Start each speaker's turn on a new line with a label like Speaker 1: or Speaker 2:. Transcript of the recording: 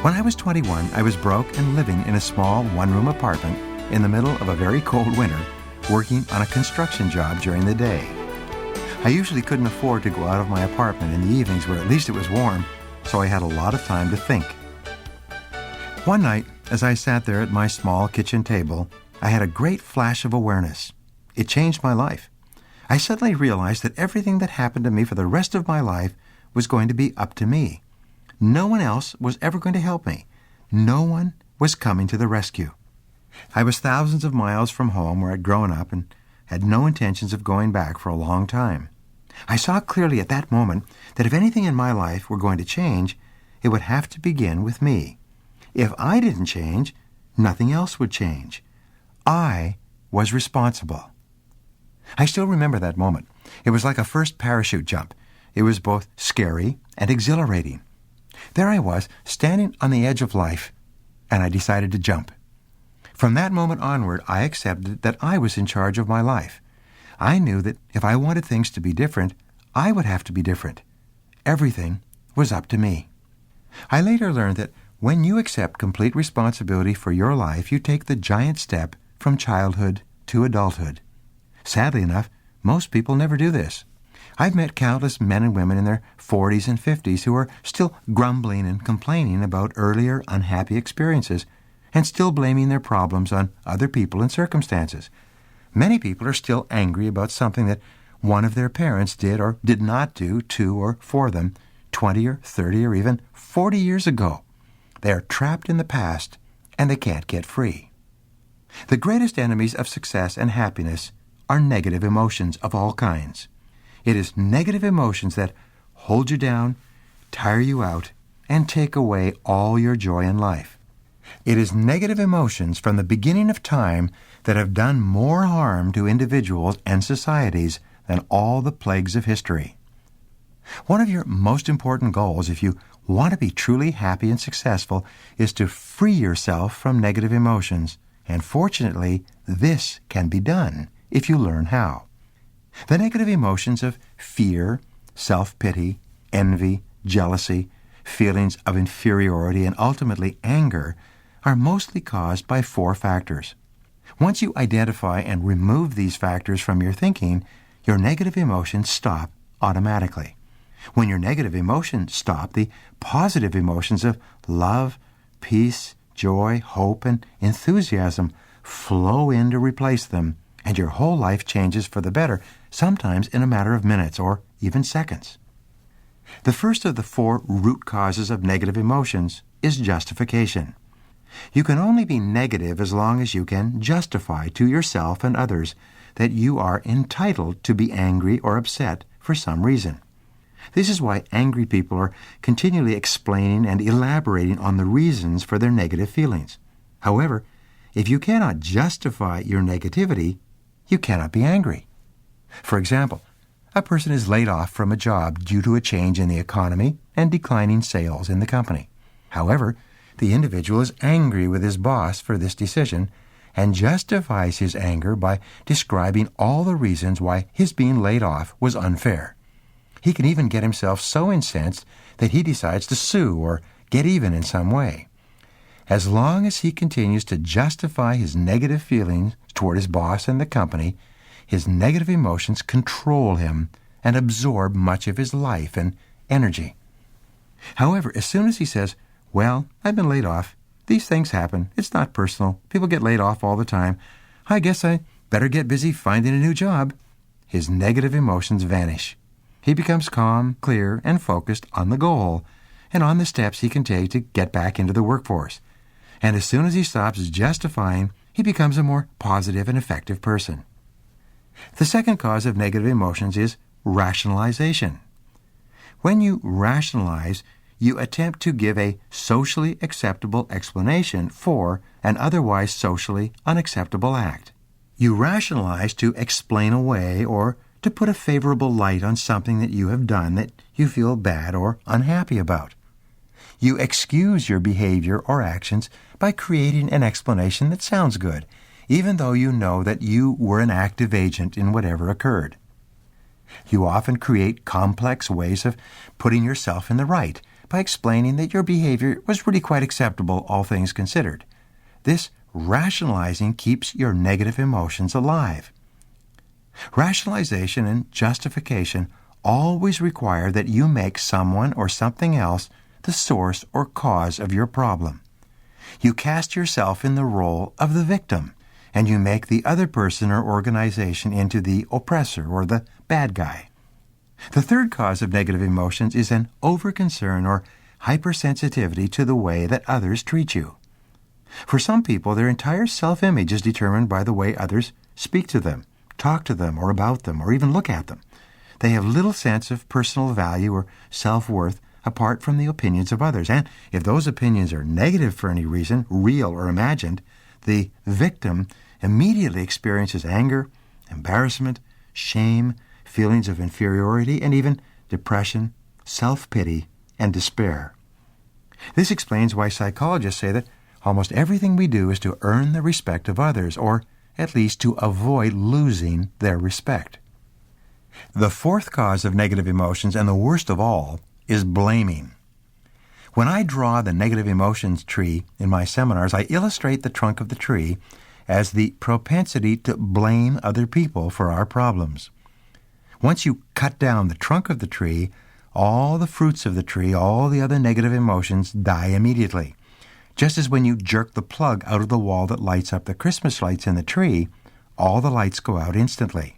Speaker 1: When I was 21, I was broke and living in a small one-room apartment in the middle of a very cold winter, working on a construction job during the day. I usually couldn't afford to go out of my apartment in the evenings where at least it was warm, so I had a lot of time to think. One night, as I sat there at my small kitchen table, I had a great flash of awareness. It changed my life. I suddenly realized that everything that happened to me for the rest of my life was going to be up to me. No one else was ever going to help me. No one was coming to the rescue. I was thousands of miles from home where I'd grown up and had no intentions of going back for a long time. I saw clearly at that moment that if anything in my life were going to change, it would have to begin with me. If I didn't change, nothing else would change. I was responsible. I still remember that moment. It was like a first parachute jump. It was both scary and exhilarating. There I was, standing on the edge of life, and I decided to jump. From that moment onward, I accepted that I was in charge of my life. I knew that if I wanted things to be different, I would have to be different. Everything was up to me. I later learned that when you accept complete responsibility for your life, you take the giant step from childhood to adulthood. Sadly enough, most people never do this. I've met countless men and women in their 40s and 50s who are still grumbling and complaining about earlier unhappy experiences and still blaming their problems on other people and circumstances. Many people are still angry about something that one of their parents did or did not do to or for them 20 or 30 or even 40 years ago. They are trapped in the past and they can't get free. The greatest enemies of success and happiness are negative emotions of all kinds. It is negative emotions that hold you down, tire you out, and take away all your joy in life. It is negative emotions from the beginning of time that have done more harm to individuals and societies than all the plagues of history. One of your most important goals, if you want to be truly happy and successful, is to free yourself from negative emotions. And fortunately, this can be done if you learn how. The negative emotions of fear, self-pity, envy, jealousy, feelings of inferiority, and ultimately anger are mostly caused by 4 factors. Once you identify and remove these factors from your thinking, your negative emotions stop automatically. When your negative emotions stop, the positive emotions of love, peace, joy, hope, and enthusiasm flow in to replace them, and your whole life changes for the better, sometimes in a matter of minutes or even seconds. The first of the 4 root causes of negative emotions is justification. You can only be negative as long as you can justify to yourself and others that you are entitled to be angry or upset for some reason. This is why angry people are continually explaining and elaborating on the reasons for their negative feelings. However, if you cannot justify your negativity, you cannot be angry. For example, a person is laid off from a job due to a change in the economy and declining sales in the company. However, the individual is angry with his boss for this decision and justifies his anger by describing all the reasons why his being laid off was unfair. He can even get himself so incensed that he decides to sue or get even in some way. As long as he continues to justify his negative feelings toward his boss and the company, his negative emotions control him and absorb much of his life and energy. However, as soon as he says, "Well, I've been laid off. These things happen. It's not personal. People get laid off all the time. I guess I better get busy finding a new job," his negative emotions vanish. He becomes calm, clear, and focused on the goal and on the steps he can take to get back into the workforce. And as soon as he stops justifying, he becomes a more positive and effective person. The second cause of negative emotions is rationalization. When you rationalize, you attempt to give a socially acceptable explanation for an otherwise socially unacceptable act. You rationalize to explain away or to put a favorable light on something that you have done that you feel bad or unhappy about. You excuse your behavior or actions by creating an explanation that sounds good, even though you know that you were an active agent in whatever occurred. You often create complex ways of putting yourself in the right by explaining that your behavior was really quite acceptable, all things considered. This rationalizing keeps your negative emotions alive. Rationalization and justification always require that you make someone or something else the source or cause of your problem. You cast yourself in the role of the victim, and you make the other person or organization into the oppressor or the bad guy. The third cause of negative emotions is an overconcern or hypersensitivity to the way that others treat you. For some people, their entire self-image is determined by the way others speak to them, talk to them, or about them, or even look at them. They have little sense of personal value or self-worth apart from the opinions of others. And if those opinions are negative for any reason, real or imagined, the victim immediately experiences anger, embarrassment, shame, feelings of inferiority, and even depression, self-pity, and despair. This explains why psychologists say that almost everything we do is to earn the respect of others, or at least to avoid losing their respect. The fourth cause of negative emotions, and the worst of all, is blaming. When I draw the negative emotions tree in my seminars, I illustrate the trunk of the tree as the propensity to blame other people for our problems. Once you cut down the trunk of the tree, all the fruits of the tree, all the other negative emotions die immediately. Just as when you jerk the plug out of the wall that lights up the Christmas lights in the tree, all the lights go out instantly.